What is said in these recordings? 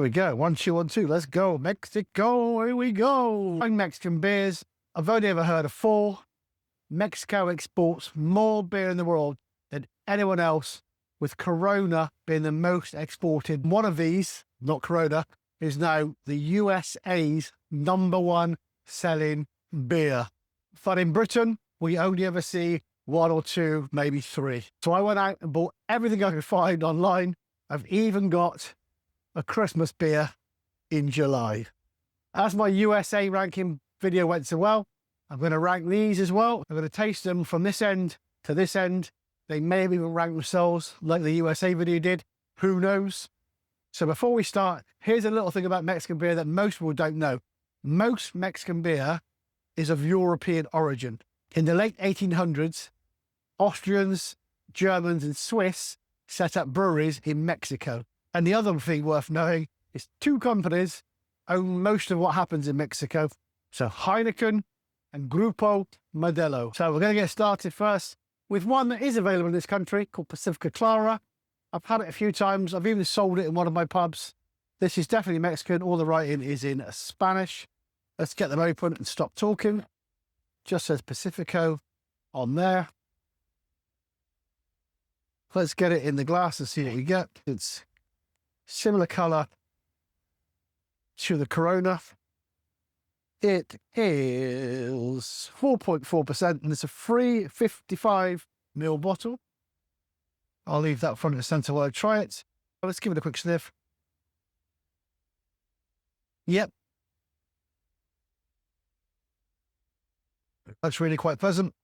Here we go. 1, 2, 1, 2. Let's go. Mexico. Here we go. Mexican beers. I've only ever heard of 4. Mexico exports more beer in the world than anyone else, with Corona being the most exported. One of these, not Corona, is now the USA's #1 selling beer. But in Britain, we only ever see 1 or 2, maybe 3. So I went out and bought everything I could find online. I've even got a Christmas beer in July. As my USA ranking video went so well, I'm going to rank these as well. I'm going to taste them from this end to this end. They may have even ranked themselves like the USA video did. Who knows? So before we start, here's a little thing about Mexican beer that most people don't know. Most Mexican beer is of European origin. In the late 1800s, Austrians, Germans and Swiss set up breweries in Mexico. And the other thing worth knowing is 2 companies own most of what happens in Mexico. So Heineken and Grupo Modelo. So we're going to get started first with one that is available in this country called Pacifico Clara. I've had it a few times. I've even sold it in one of my pubs. This is definitely Mexican. All the writing is in Spanish. Let's get them open and stop talking. Just says Pacifico on there. Let's get it in the glass and see what we get. It's similar color to the Corona. It is 4.4% and it's a free 55ml bottle. I'll leave that front and center while I try it. Let's give it a quick sniff. Yep. That's really quite pleasant.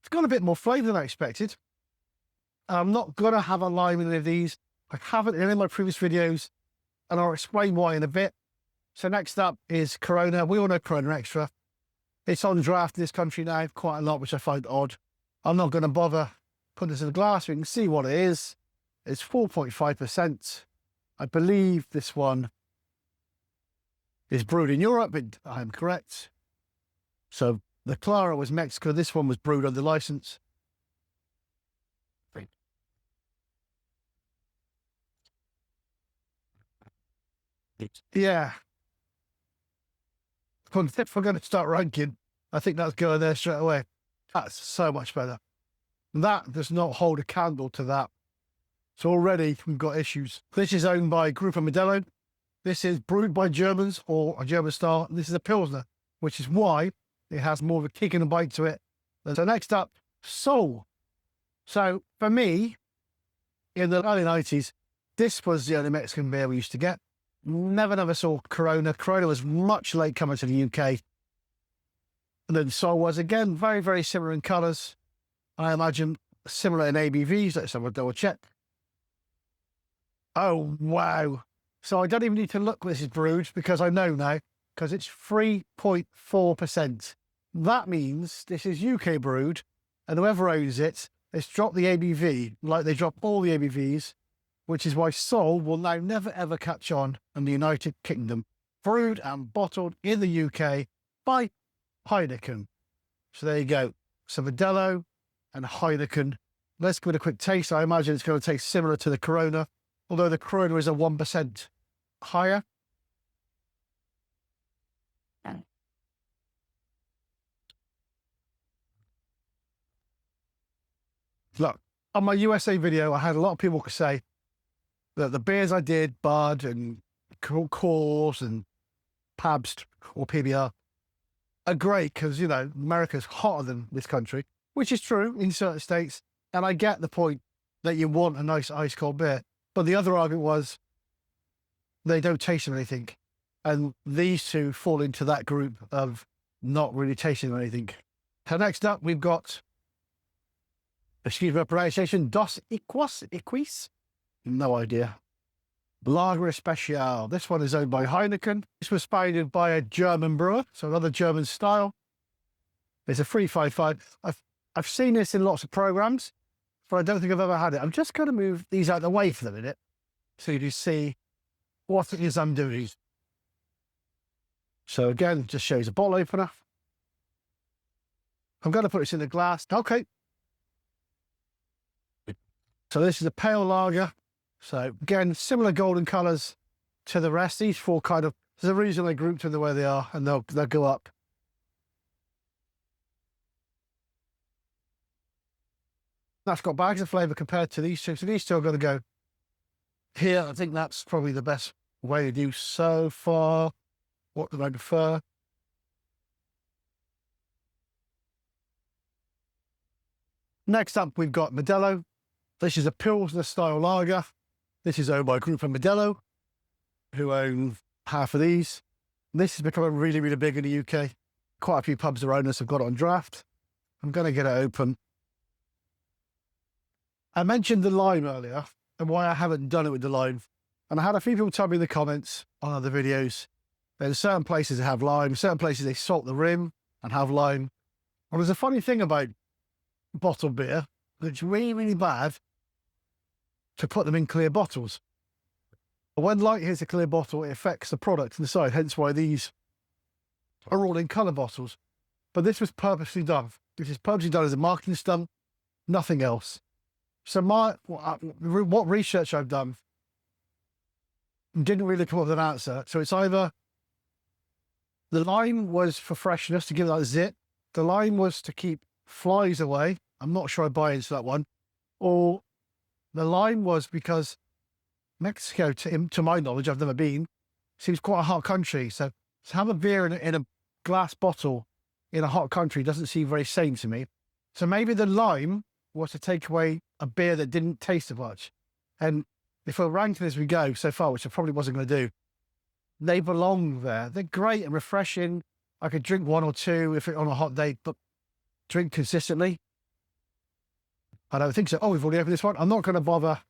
It's got a bit more flavour than I expected. I'm not going to have a lime in any of these. I haven't in any of my previous videos, and I'll explain why in a bit. So next up is Corona. We all know Corona Extra. It's on draft in this country now, quite a lot, which I find odd. I'm not going to bother putting this in the glass. We can see what it is. It's 4.5%. I believe this one is brewed in Europe, but I am correct. So the Clara was Mexico. This one was brewed under license. Yeah. If we're going to start ranking, I think that's going there straight away. That's so much better. That does not hold a candle to that. So already we've got issues. This is owned by Grupo Modelo. This is brewed by Germans, or a German style. This is a Pilsner, which is why it has more of a kick and a bite to it. So next up, Sol. So for me, in the early 90s, this was the only Mexican beer we used to get. Never saw Corona. Corona was much late coming to the UK. And then Sol was, again, very similar in colours. I imagine similar in ABVs. Let's have a double check. Oh, wow. So I don't even need to look where this is brewed because I know now, because it's 3.4%. That means this is UK brewed, and whoever owns it, it's dropped the ABV, like they drop all the ABVs, which is why Sol will now never ever catch on in the United Kingdom. Brewed and bottled in the UK by Heineken. So there you go. So Modelo and Heineken. Let's give it a quick taste. I imagine it's going to taste similar to the Corona, although the Corona is a 1% higher. Look, on my USA video, I had a lot of people say that the beers I did, Bud and Coors and Pabst or PBR, are great because, you know, America's hotter than this country, which is true in certain states. And I get the point that you want a nice ice cold beer. But the other argument was they don't taste of anything. And these two fall into that group of not really tasting anything. So next up, we've got, excuse my pronunciation, Dos Equis? No idea. Lager Especial. This one is owned by Heineken. This was founded by a German brewer, so another German style. It's a 355. I've seen this in lots of programs, but I don't think I've ever had it. I'm just going to move these out of the way for the minute so you see what it is I'm doing. So again, just shows a bottle opener. I'm going to put this in the glass. Okay. So this is a pale lager. So again, similar golden colours to the rest. These four kind of, there's a reason they grouped them the way they are, and they'll go up. That's got bags of flavour compared to these two. So these two are going to go here. I think that's probably the best way to do so far. What do I prefer? Next up, we've got Modelo. This is a Pilsner style lager. This is owned by Grupo Modelo, who own half of these. This has become really, really big in the UK. Quite a few pubs around us have got it on draft. I'm going to get it open. I mentioned the lime earlier and why I haven't done it with the lime. And I had a few people tell me in the comments on other videos that in certain places they have lime, certain places they salt the rim and have lime. Well, there's a funny thing about bottled beer. It's really, really bad to put them in clear bottles. When light hits a clear bottle, it affects the product inside, hence why these are all in colour bottles. But this was purposely done. This is purposely done as a marketing stunt, nothing else. So what research I've done didn't really come up with an answer. So it's either the lime was for freshness, to give that a zit. The lime was to keep flies away. I'm not sure I buy into that one. Or the lime was because Mexico, to my knowledge, I've never been, seems quite a hot country. So to have a beer in a glass bottle in a hot country doesn't seem very sane to me. So maybe the lime was to take away a beer that didn't taste as much. And if we're ranking as we go so far, which I probably wasn't going to do, they belong there. They're great and refreshing. I could drink one or two if it on a hot day, but drink consistently, I don't think so. Oh, we've already opened this one. I'm not going to bother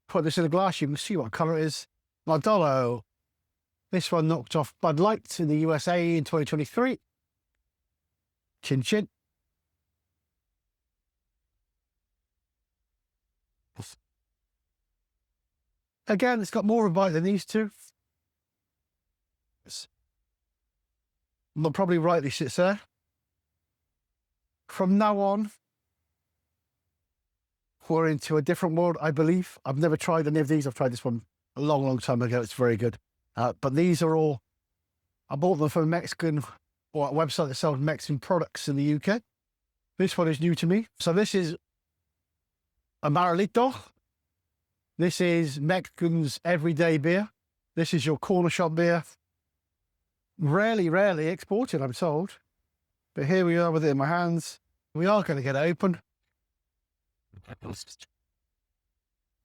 putting this in a glass. You can see what colour it is. Modelo. This one knocked off Bud Light in the USA in 2023. Chin chin. Again, it's got more of a bite than these two. But probably rightly sits there. From now on, we're into a different world, I believe. I've never tried any of these. I've tried this one a long, long time ago. It's very good. But these are all, I bought them from a Mexican, or a website that sells Mexican products in the UK. This one is new to me. So this is a Barrilito. This is Mexican's everyday beer. This is your corner shop beer. Rarely, rarely exported, I'm told. But here we are with it in my hands. We are going to get it open.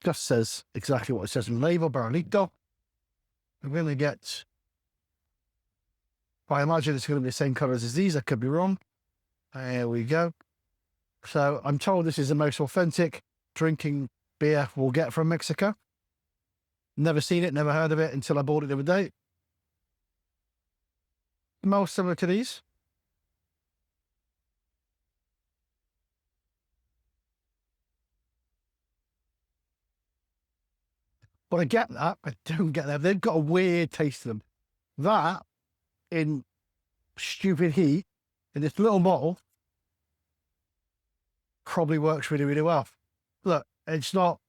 Just says exactly what it says on the label, Barrilito. We're going to get, I imagine it's going to be the same colours as these. I could be wrong. There we go. So I'm told this is the most authentic drinking beer we'll get from Mexico. Never seen it, never heard of it until I bought it the other day. Most similar to these. But I get that. I don't get that. They've got a weird taste to them. That, in stupid heat, in this little bottle, probably works really, really well. Look, it's not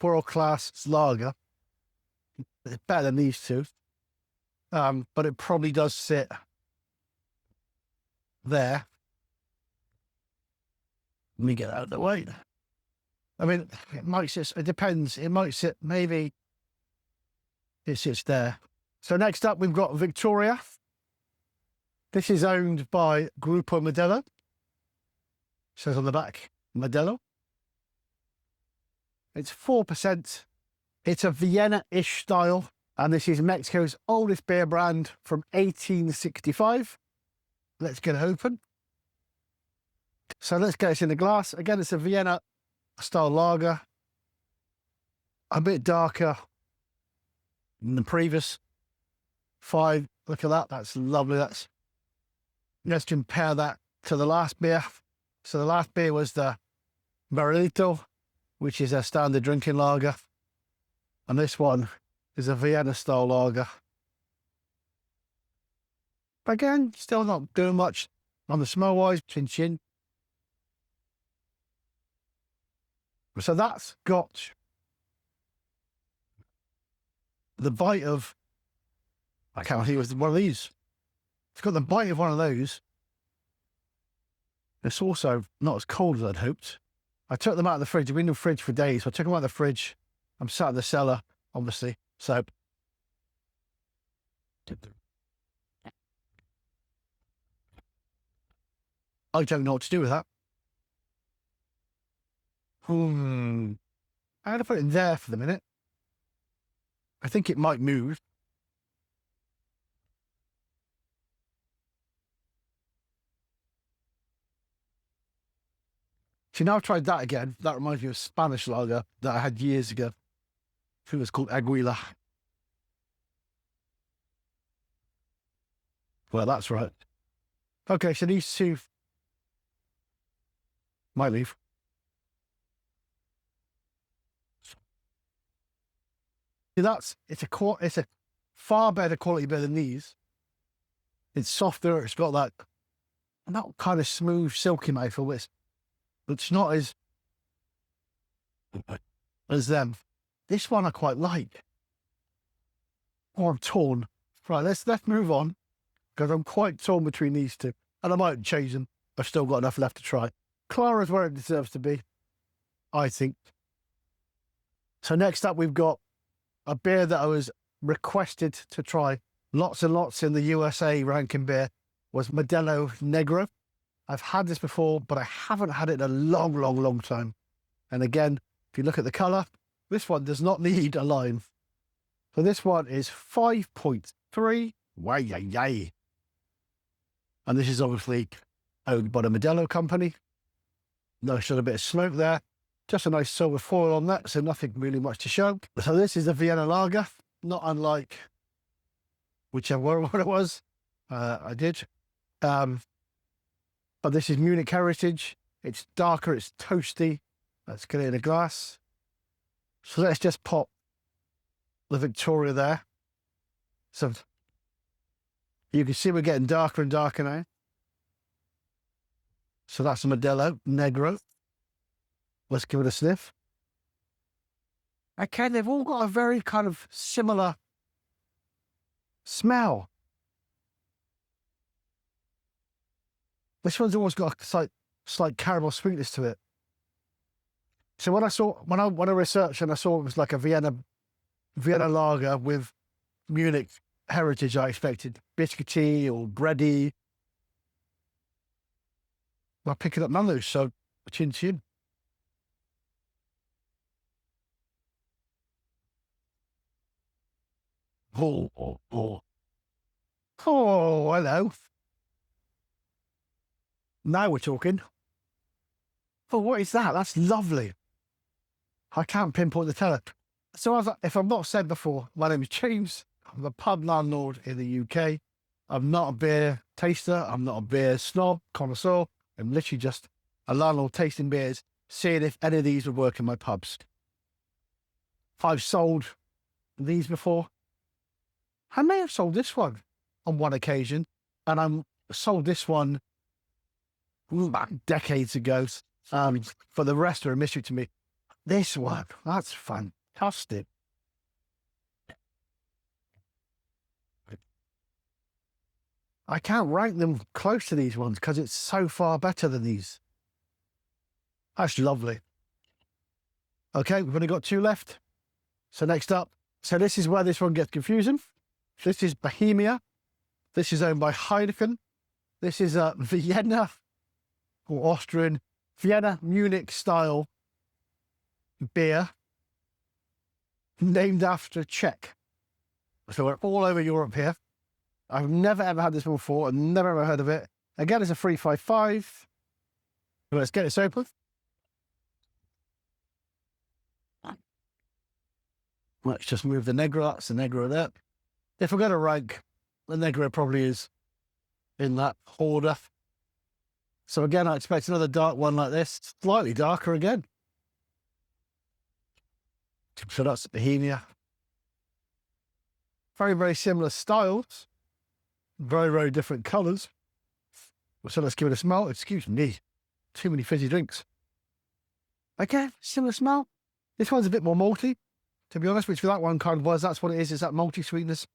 world-class lager. It's better than these two. But it probably does sit there. Let me get out of the way. I mean, it might sit, it depends. It might sit, maybe it sits there. So next up, we've got Victoria. This is owned by Grupo Modelo. It says on the back, Modelo. It's 4%. It's a Vienna-ish style. And this is Mexico's oldest beer brand from 1865. Let's get it open. So let's get this in the glass. Again, it's a Vienna style lager. A bit darker than the previous 5. Look at that. That's lovely. Let's compare that to the last beer. So the last beer was the Barrilito, which is a standard drinking lager. And this one is a Vienna style lager. Again, still not doing much on the smell wise. Chin chin. So that's got the bite of, I can't think it was one of these. It's got the bite of one of those. It's also not as cold as I'd hoped. I took them out of the fridge. I've been in the fridge for days. So I took them out of the fridge. I'm sat in the cellar, obviously. So I don't know what to do with that. I'm going to put it in there for the minute. I think it might move. See, now I've tried that again. That reminds me of Spanish lager that I had years ago. I think it was called Aguila. Well, that's right. Okay, so these two might leave. See, it's a far better quality beer than these. It's softer. It's got that kind of smooth, silky mouthfeel. It's not as them. This one I quite like. Oh, I'm torn. Right, let's move on because I'm quite torn between these two, and I might change them. I've still got enough left to try. Clara's where it deserves to be, I think. So next up, we've got a beer that I was requested to try lots and lots in the USA ranking beer was Modelo Negro. I've had this before, but I haven't had it in a long, long, long time. And again, if you look at the colour, this one does not need a line. So this one is 5.3. Way, yay, yay. And this is obviously owned by the Modelo company. Nice little bit of smoke there. Just a nice silver foil on that, so nothing really much to show. So this is a Vienna lager, not unlike whichever one it was. I did. But this is Munich Heritage. It's darker, it's toasty. Let's get it in a glass. So let's just pop the Victoria there. So you can see we're getting darker and darker now. So that's a Modelo Negro. Let's give it a sniff. Okay, they've all got a very kind of similar smell. This one's almost got a slight caramel sweetness to it. So when I researched and I saw it was like a Vienna lager with Munich heritage, I expected biscuity or bready. Well, picking up none of those, so chin chin. Oh, hello. Now we're talking. Oh, what is that? That's lovely. I can't pinpoint the teller. So if I'm not said before, my name is James. I'm a pub landlord in the UK. I'm not a beer taster. I'm not a beer snob, connoisseur. I'm literally just a landlord tasting beers, seeing if any of these would work in my pubs. I've sold these before. I may have sold this one on one occasion, and I sold this one back decades ago. For the rest are a mystery to me. This one, that's fantastic. I can't rank them close to these ones because it's so far better than these. That's lovely. Okay, we've only got two left. So next up, so this is where this one gets confusing. This is Bohemia. This is owned by Heineken. This is a Vienna or Austrian, Vienna Munich style beer named after Czech. So we're all over Europe here. I've never ever had this one before. I've never ever heard of it. Again, it's a 355. Let's get this open. Let's just move the Negro. That's the Negro there. If we're going to rank, the Negro probably is in that order. So again, I expect another dark one like this. Slightly darker again. So that's Bohemia. Very, very similar styles. Very, very different colours. So let's give it a smell. Excuse me. Too many fizzy drinks. Again, similar smell. This one's a bit more malty. to be honest, which for that one kind of was. That's what it is that malty sweetness.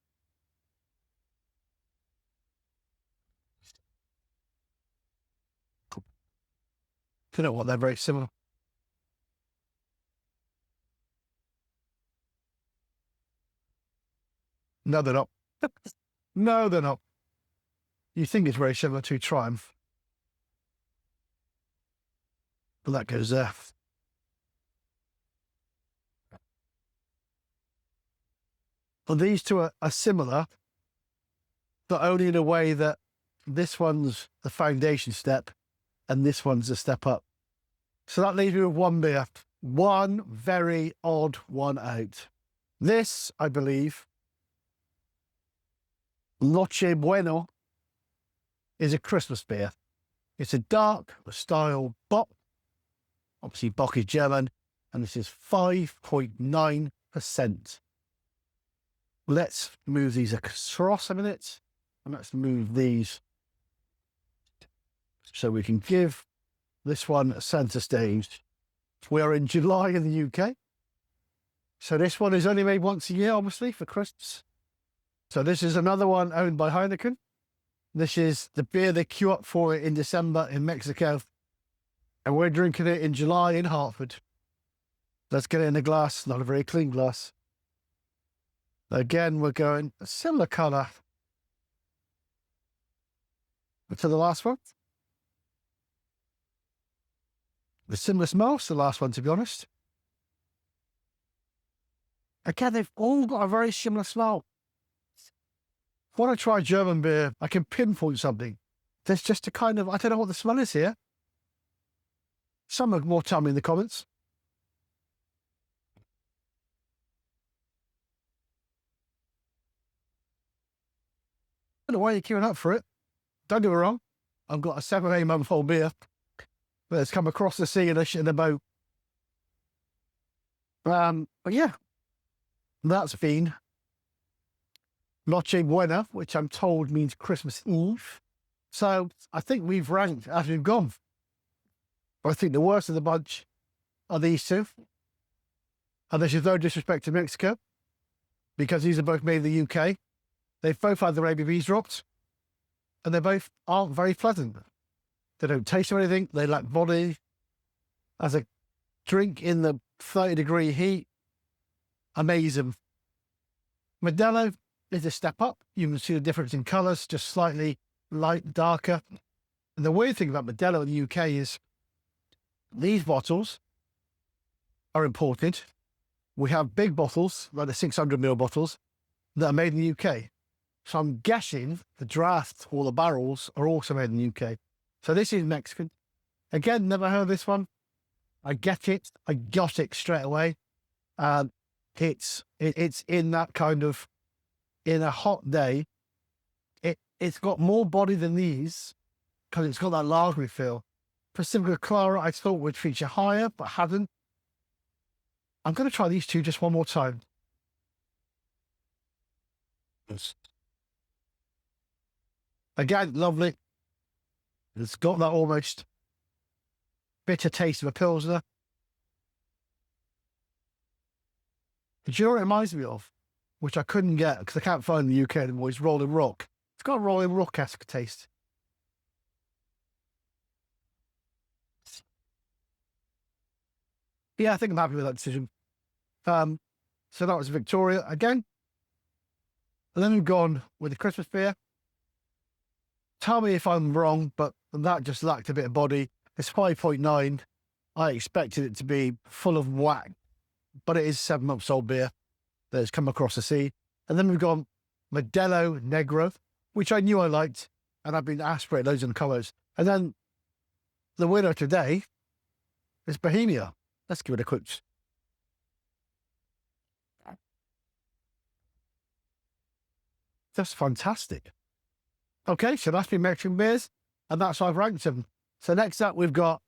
You know what? They're very similar. No, they're not. No, they're not. You think it's very similar to Triumph. But that goes there. But these two are similar, but only in a way that this one's the foundation step and this one's a step up. So that leaves me with one beer. One very odd one out. This, I believe, Noche Buena, is a Christmas beer. It's a dark style Bock. Obviously, Bock is German, and this is 5.9%. Let's move these across a minute, and let's move these so we can give this one a centre stage. We are in July in the UK. So this one is only made once a year, obviously, for Christmas. So this is another one owned by Heineken. This is the beer they queue up for it in December in Mexico. And we're drinking it in July in Hertford. Let's get it in a glass, not a very clean glass. Again, we're going a similar colour to the last one. The similar smell to the last one, to be honest. Again, they've all got a very similar smell. When I try German beer, I can pinpoint something. There's just a kind of, I don't know what the smell is here. Some more tell me in the comments. I don't know why you're queuing up for it. Don't get me wrong. I've got a 7 or 8 month old beer that has come across the sea in a boat. But yeah, that's been Noche Buena, which I'm told means Christmas Eve. So I think we've ranked as we've gone. I think the worst of the bunch are these two. And this is no disrespect to Mexico, because these are both made in the UK. They've both had their ABVs dropped, and they both aren't very pleasant. They don't taste of anything. They lack body. As a drink in the 30-degree heat, amazing. Modelo is a step up. You can see the difference in colours, just slightly light, darker. And the weird thing about Modelo in the UK is these bottles are imported. We have big bottles, like the 600ml bottles, that are made in the UK. So I'm guessing the draft or the barrels are also made in the UK. So this is Mexican. Again, never heard of this one. I get it. I got it straight away. It's in that kind of, in a hot day, it's got more body than these because it's got that lagery feel. Pacifico and Clara I thought would feature higher, but hadn't. I'm going to try these two just one more time. Yes. Again, lovely. It's got that almost bitter taste of a Pilsner. Do you know what it reminds me of? Which I couldn't get because I can't find in the UK anymore. It's Rolling Rock. It's got a Rolling Rock-esque taste. Yeah, I think I'm happy with that decision. So that was Victoria again. And then we've gone with the Christmas beer. Tell me if I'm wrong, but that just lacked a bit of body. It's 5.9. I expected it to be full of whack, but it is 7 months old beer that has come across the sea. And then we've gone Modelo Negro, which I knew I liked, and I've been aspirated loads of colours. And then the winner today is Bohemia. Let's give it a quick. That's fantastic. Okay, so that's been Mexican beers, and that's how I've ranked them. So next up, we've got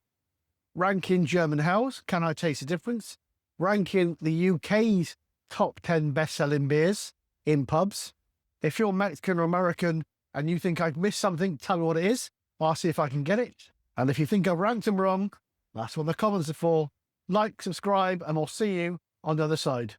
ranking German Hells. Can I taste the difference? Ranking the UK's top 10 best-selling beers in pubs. If you're Mexican or American and you think I've missed something, tell me what it is. I'll see if I can get it. And if you think I've ranked them wrong, that's what the comments are for. Like, subscribe, and I'll see you on the other side.